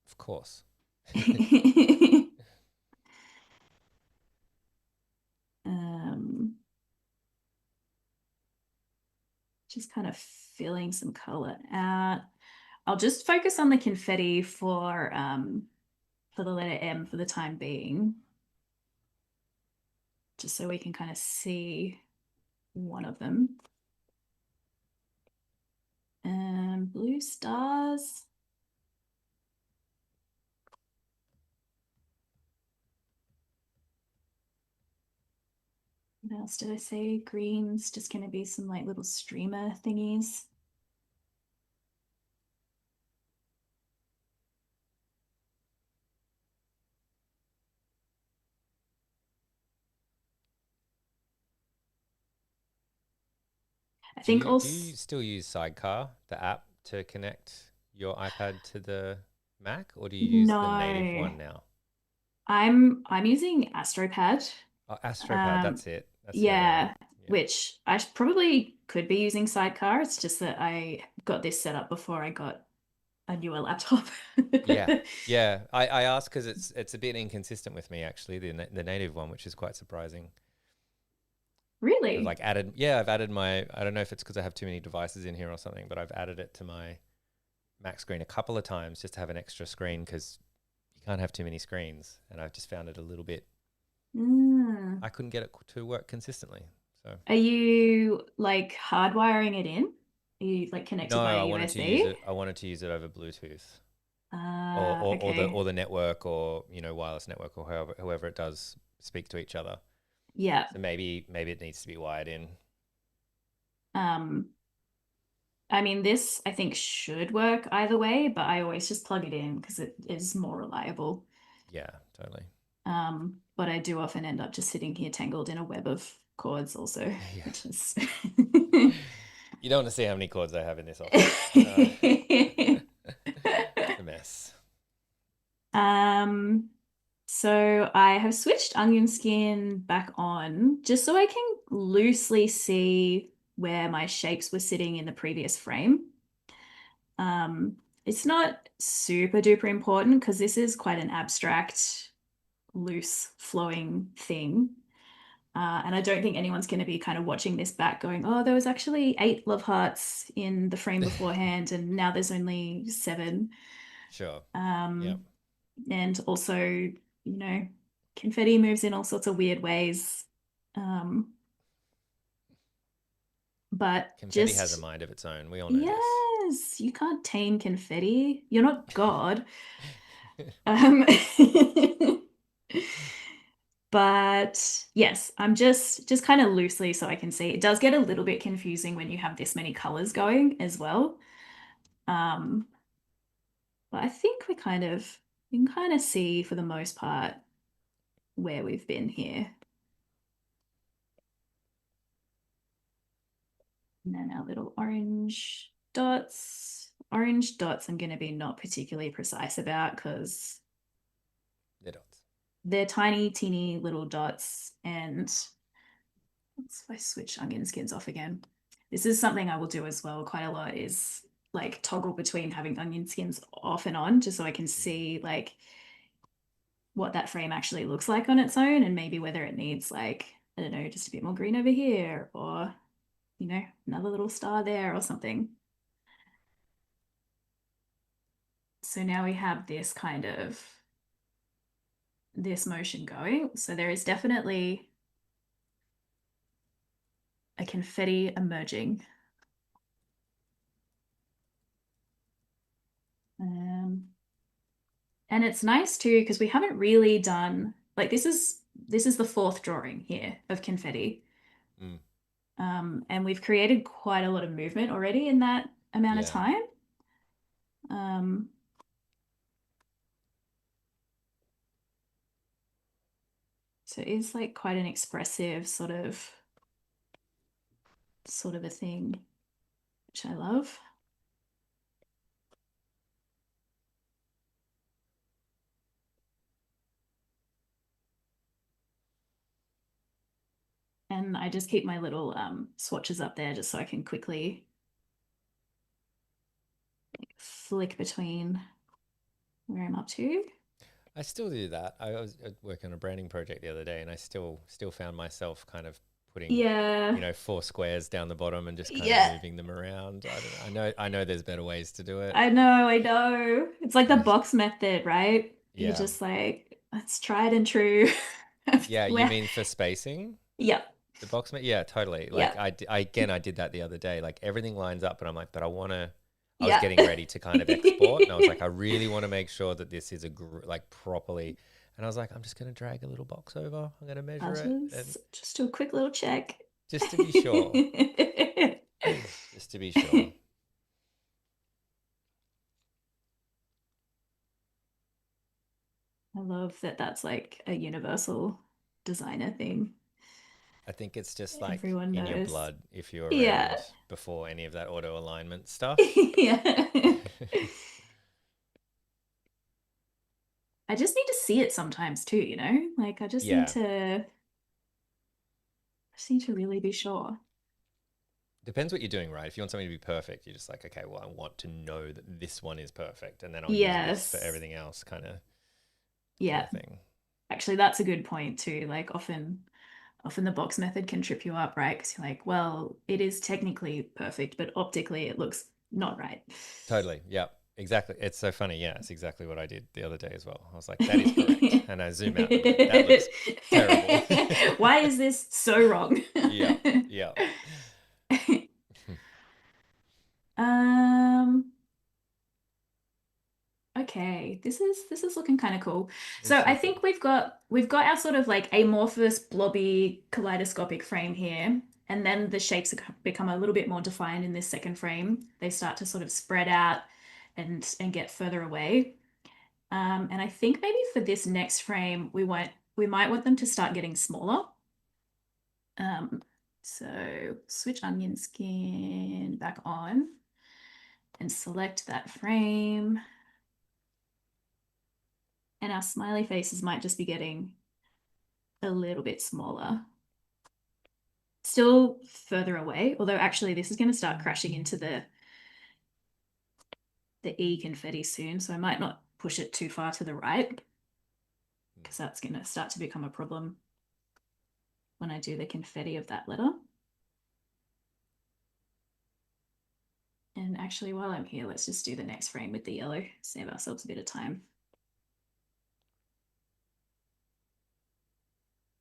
Of course. um, just kind of filling some color out. I'll just focus on the confetti for the letter M for the time being, just so we can kind of see one of them. Blue stars. What else did I say? Green's just going to be some like little streamer thingies. I think Do also, you still use Sidecar, the app, to connect your iPad to the Mac, or do you use the native no, one now? I'm using AstroPad. Oh, AstroPad, Um, that's it. That's the other one. yeah, Yeah. which I probably could be using Sidecar. It's just that I got this set up before I got a newer laptop. Yeah. Yeah. I asked because it's a bit inconsistent with me actually, the native one, which is quite surprising. I've Really? like added, yeah, I've added my, I don't know if it's because I have too many devices in here or something, but I've added it to my Mac screen a couple of times just to have an extra screen because you can't have too many screens. And I've just found it a little bit, Mm. I couldn't get it to work consistently. So Are you like hardwiring it in? Are you like no, connected I via wanted to use USB? it. I wanted to use it over Bluetooth Ah, or okay. the network or, you know, wireless network or however it does speak to each other. Yeah. So maybe it needs to be wired in. Um, I mean, this I think should work either way, but I always just plug it in because it is more reliable. Yeah, totally. But I do often end up just sitting here tangled in a web of cords also, Yeah. which is You don't want to see how many cords I have in this office. It's a mess. Um, so I have switched onion skin back on just so I can loosely see where my shapes were sitting in the previous frame. It's not super duper important because this is quite an abstract, loose, flowing thing. And I don't think anyone's going to be kind of watching this back going, oh, there was actually 8 love hearts in the frame beforehand, and now there's only 7. Sure. Yeah. Um, and also, confetti moves in all sorts of weird ways. Um, but Confetti has a just, mind of its own. We all know this. yes, you can't tame confetti. You're not God. Um, but yes, I'm just kind of loosely so I can see. It does get a little bit confusing when you have this many colors going as well. Um, but I think you can kind of see for the most part where we've been here. And then our little orange dots. Orange dots I'm going to be not particularly precise about because The dots. they're tiny, teeny little dots. And if I switch onion skins off again, this is something I will do as well quite a lot is like toggle between having onion skins off and on just so I can Mm. see like what that frame actually looks like on its own and maybe whether it needs like, I don't know, just a bit more green over here or, another little star there or something. So now we have this motion going. So there is definitely a confetti emerging. Um, and it's nice too because we haven't really done like this is the fourth drawing here of confetti. Mm. And we've created quite a lot of movement already in that amount of Yeah. time. Um, so it is like quite an expressive sort of a thing, which I love. And I just keep my little swatches up there just so I can quickly flick between where I'm up to. I still do that. I was working on a branding project the other day, and I still found myself kind of putting, you Yeah. know, 4 squares down the bottom and just kind of Yeah. moving them around. I don't know. I know there's better ways to do it. I know, I know. It's like I the just box method, right? You're yeah. just like, let's try it and true. Yeah, you Where, mean for spacing? yep, The box mate? Yeah, totally. Like yep, again, I did that the other day. Like everything lines up, but I'm like, but I was yep. getting ready to kind of export, and I was like, I really want to make sure that this is like properly. And I was like, I'm just going to drag a little box over. I'm going to I'll measure it, and just do a quick little check. just to be sure, I just to be sure. love that that's like a universal designer thing. I think it's just like Everyone in your knows. blood if you're Yeah. around before any of that auto alignment stuff. Yeah. I just need to see it sometimes too, you know? Like Yeah. I just need to really be sure. Depends what you're doing, right? If you want something to be perfect, you're just like, okay, well, I want to know that this one is perfect, and then I'll use this for Yes. everything else, kind Yeah. of thing. Actually, that's a good point too. Like often the box method can trip you up, right? Because you're like, well, it is technically perfect, but optically it looks not right. Totally. Yeah. Exactly. It's so funny. Yeah, it's exactly what I did the other day as well. I was like, that is correct, and I zoom out and I'm like, that looks terrible. Why is this so wrong? Yeah. Yeah. Um, Okay, this is looking kind of cool. It's So I super. think we've got our sort of like amorphous, blobby, kaleidoscopic frame here, and then the shapes become a little bit more defined in this second frame. They start to sort of spread out and get further away. And I think maybe for this next frame, we might want them to start getting smaller. Um, so switch onion skin back on and select that frame. And our smiley faces might just be getting a little bit smaller. Still further away, although actually this is going to start crashing into the E confetti soon, so I might not push it too far to the right because that's going to start to become a problem when I do the confetti of that letter. And actually, while I'm here, let's just do the next frame with the yellow, save ourselves a bit of time.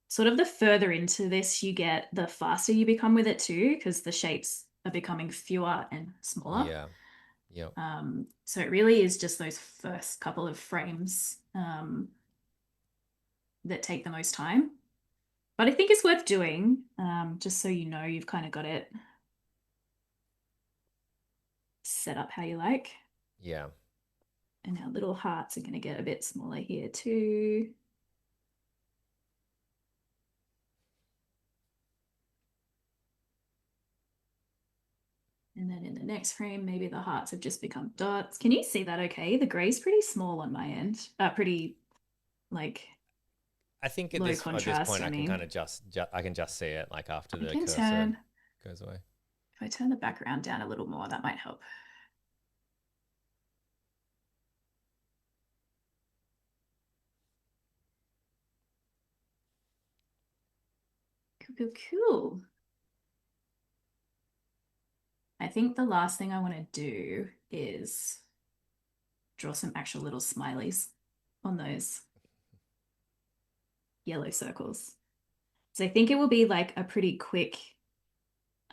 Sort of the further into this you get, the faster you become with it too, because the shapes are becoming fewer and smaller. Yeah. Yep. So it really is just those first couple of frames that take the most time. But I think it's worth doing, just so you know you've kind of got it set up how you like. Yeah. And our little hearts are going to get a bit smaller here too. And then in the next frame, maybe the hearts have just become dots. Can you see that okay? The gray's pretty small on my end. Pretty like I think low at this contrast, point I I can kind mean. of I can just see it like after I the can cursor turn, goes away. if I turn the background down a little more, that might help. Cool, cool, cool. I think the last thing I want to do is draw some actual little smileys on those yellow circles. So I think it will be like a pretty quick,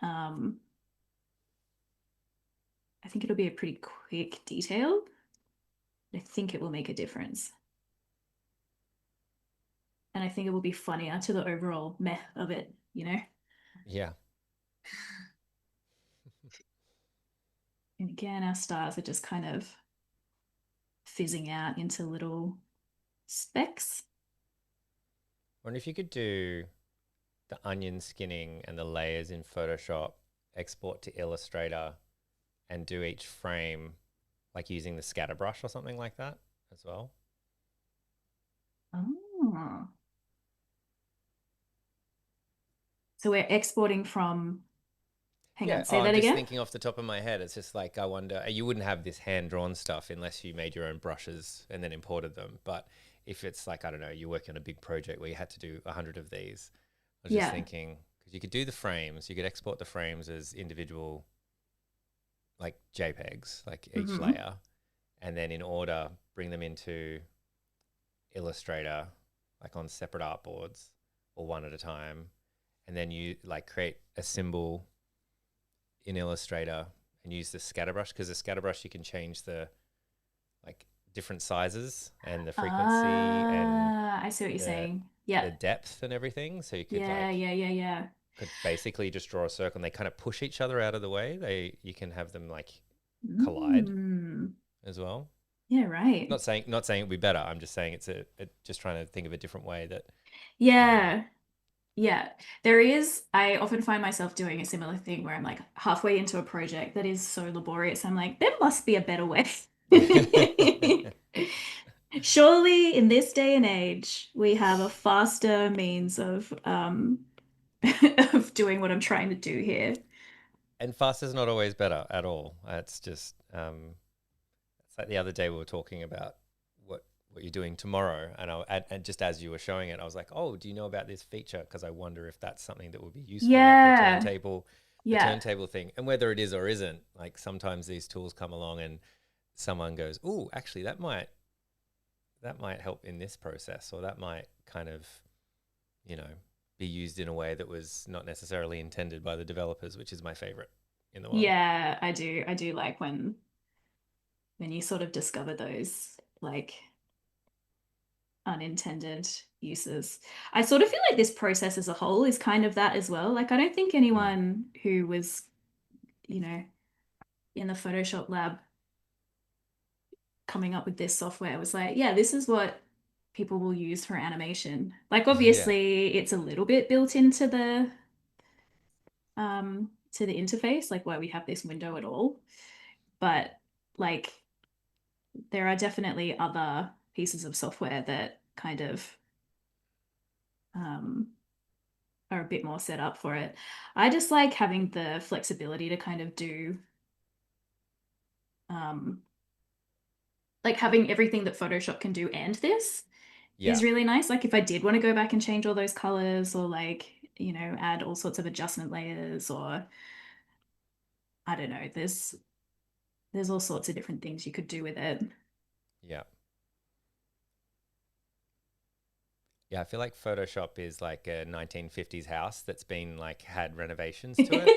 um, I think it'll be a pretty quick detail. I think it will make a difference. And I think it will be funnier to the overall meh of it, you know? Yeah. And again, our stars are just kind of fizzing out into little specks. Wonder if you could do the onion skinning and the layers in Photoshop, export to Illustrator, and do each frame like using the scatter brush or something like that as well. Oh. So we're exporting from, hang Yeah. on, Oh, say I'm that just again. thinking off the top of my head. It's just like I wonder you wouldn't have this hand drawn stuff unless you made your own brushes and then imported them. But if it's like I don't know, you're working on a big project where you had to do 100 of these, I was just Yeah. thinking because you could do the frames, you could export the frames as individual like JPEGs, like each Mm-hmm. layer, and then in order bring them into Illustrator, like on separate artboards or one at a time, and then you like create a symbol in Illustrator and use the scatter brush because the scatter brush you can change the like different sizes and the frequency and I see what you're the saying. Yeah. the depth and everything. So you could Yeah, like yeah, yeah, yeah. could basically just draw a circle and they kind of push each other out of the way. You can have them like collide Mm. as well. Yeah, right. Not saying it'd be better. I'm just saying just trying to think of a different way that um Yeah. Yeah. There is, I often find myself doing a similar thing where I'm like halfway into a project that is so laborious. I'm like, there must be a better way. Surely in this day and age, we have a faster means of of doing what I'm trying to do here. And fast is not always better at all. It's just it's like the other day we were talking about what you're doing tomorrow, and just as you were showing it, I was like, oh, do you know about this feature? Because I wonder if that's something that would be useful, like Yeah. the Yeah. turntable thing, and whether it is or isn't. Like sometimes these tools come along and someone goes, oh, actually that might help in this process, or that might kind of, you know, be used in a way that was not necessarily intended by the developers, which is my favorite in the world. Yeah, I do. I do like when you sort of discover those like unintended uses. I sort of feel like this process as a whole is kind of that as well. Like I don't think Mm. anyone who was, you know, in the Photoshop lab coming up with this software was like, yeah, this is what people will use for animation. Like Yeah, obviously it's a little bit built into the interface, like why we have this window at all. But like there are definitely other pieces of software that kind of um are a bit more set up for it. I just like having the flexibility to kind of do um like having everything that Photoshop can do and this yeah, is really nice. Like if I did want to go back and change all those colors or like, you know, add all sorts of adjustment layers or I don't know, there's all sorts of different things you could do with it. yeah. Yeah, I feel like Photoshop is like a 1950s house that's been like had renovations to it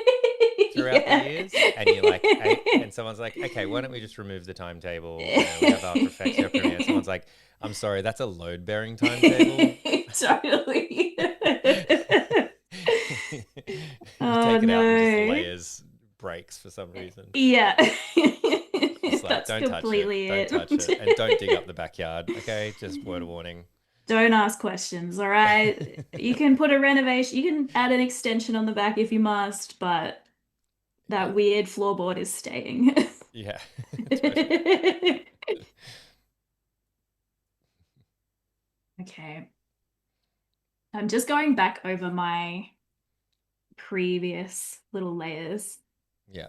throughout the Yeah. years, and you're like, and someone's like, okay, why don't we just remove the timetable? You know, we have After Effects, we have Premiere. Someone's like, I'm sorry, that's a load-bearing timetable. Totally. You Oh take it out and just no. layers breaks for some reason. Yeah. Just like, That's don't touch it, completely don't touch it, and don't dig up the backyard. Okay, just word of warning. Don't ask questions, all right? You can put a renovation, you can add an extension on the back if you must, but Yeah, that weird floorboard is staying. yeah, totally. Okay. I'm just going back over my previous little layers Yeah.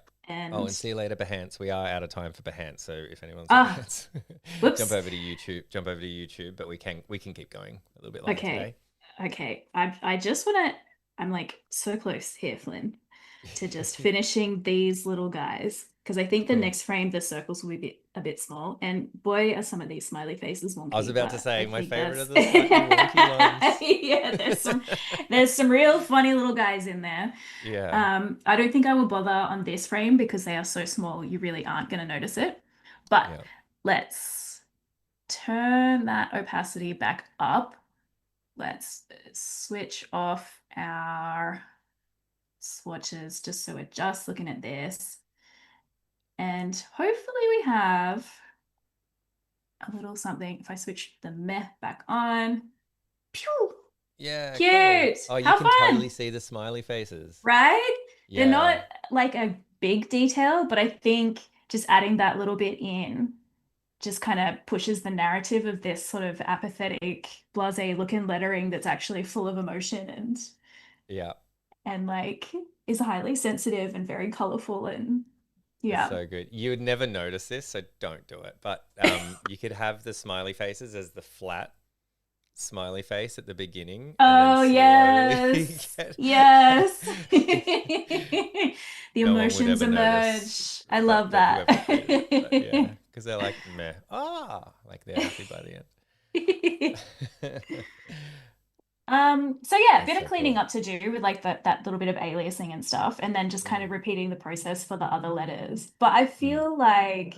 Oh, and and see you later, Behance. We are out of time for Behance, so if anyone's on ah, Behance, jump whoops. over to YouTube. Jump over to YouTube, but we can keep going a little bit longer Okay. today. Okay. I just want to I'm like so close here, Flynn, to just finishing these little guys because I think the Cool. next frame the circles will be a bit small. And boy, are some of these smiley faces I was wonky, about to but I say my think favorite are that's the slightly wonky ones. yeah, there's some real funny little guys in there. Yeah. I don't think I will bother on this frame because they are so small, you really aren't going to notice it. But Yeah. let's turn that opacity back up. Let's switch off our swatches just so we're just looking at this. And hopefully we have a little something. If I switch the meh back on, pew, Yeah. Cool. cute. Oh, you How can totally fun, see the smiley faces. right? They're Yeah. not like a big detail, but I think just adding that little bit in just kind of pushes the narrative of this sort of apathetic, blasé looking lettering that's actually full of emotion Yeah. and like is highly sensitive and very colorful and It's yeah. so good. You would never notice this, so don't do it. But you could have the smiley faces as the flat smiley face at the beginning and then Oh, slowly yes. get Yes. The no one would emotions ever notice emerge. I love that that. whoever created it. But yeah, because they're like meh, like they're happy by the end. So yeah, a That's bit of so cleaning cool. up to do with like that little bit of aliasing and stuff, and then just kind Mm, of repeating the process for the other letters. But I mm, feel like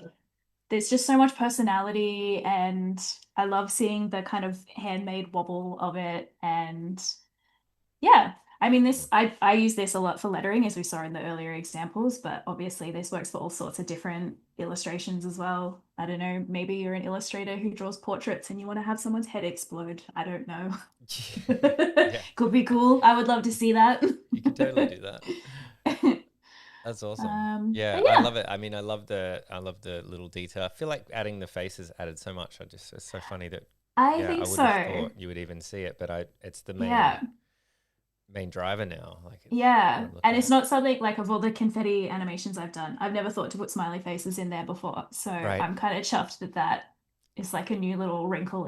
there's just so much personality, and I love seeing the kind of handmade wobble of it, and yeah, I mean mm. this I use this a lot for lettering as we saw in the earlier examples, but obviously this works for all sorts of different illustrations as well. I don't know, maybe you're an illustrator who draws portraits and you want to have someone's head explode. I don't know. Yeah, Could be cool. I would love to see that. you could totally do that. That's awesome. But Yeah, I yeah, love it. I mean, I love the little detail. I feel like adding the faces added so much. It's so funny that, I yeah, I think wouldn't have so. thought you would even see it, but it's the Yeah. main driver now. Like it's Yeah. fun to look And it's at. not something like of all the confetti animations I've done, I've never thought to put smiley faces in there before. So Right. I'm kind of chuffed that that is like a new little wrinkle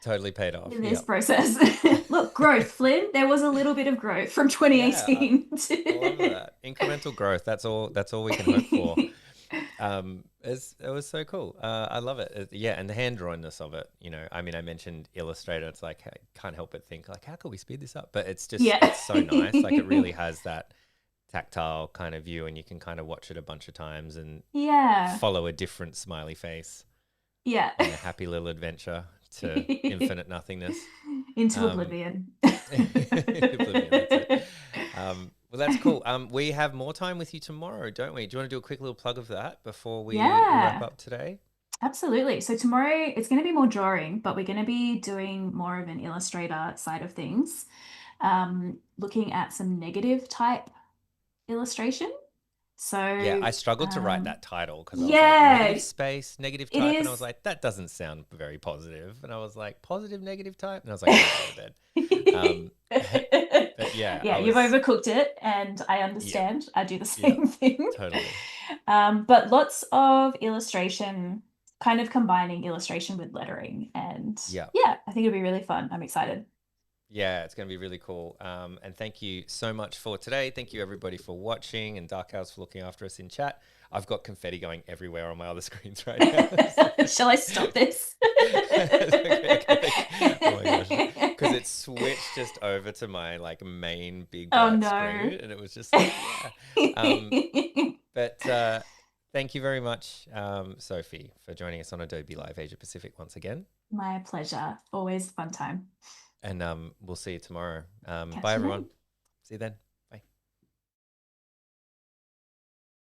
Totally paid off. in this Yep. process. Look, growth, Flynn. There was a little bit of growth from Yeah, 2018 I love to that. Incremental growth. That's all we can hope for. It was so cool. I love it. Yeah, and the hand drawnness of it. You know, I mean, I mentioned Illustrator. It's like I can't help but think like, how could we speed this up? But Yeah. it's so nice. Like it really has that tactile kind of view, and you can kind of watch it a bunch of times and Yeah. follow a different smiley face Yeah. on their happy little adventure to infinite nothingness. Into Um, oblivion. Oblivion, that's it. Well, that's cool. We have more time with you tomorrow, don't we? Do you want to do a quick little plug of that before we wrap Yeah. up today? Absolutely. So tomorrow it's going to be more drawing, but we're going to be doing more of an illustrator side of things, looking at some negative type illustration. Yeah, So, I struggled to write that title because I was like, yeah, negative space, negative it type. And I was is. like, that doesn't sound very positive. And I was like, positive, negative type. And I was like, I'm going to go to bed. Um, but yeah, Yeah, you've overcooked it, and I yep, understand. I do the yep, same thing. totally. But lots of illustration, kind of combining illustration with lettering. And Yep. yeah, I think it'll be really fun. I'm excited. Yeah, it's going to be really cool. And thank you so much for today. Thank you, everybody, for watching and Dark Hours for looking after us in chat. I've got confetti going everywhere on my other screens right now. Shall I stop this? Okay. Oh my gosh. Because it switched just over to my like main big Oh bright no. screen. And it was just like, yeah. Um, but thank you very much, Sophie, for joining us on Adobe Live Asia Pacific once again. My pleasure. Always a fun time. And we'll see you tomorrow. Bye, Catch you everyone. then. See you then.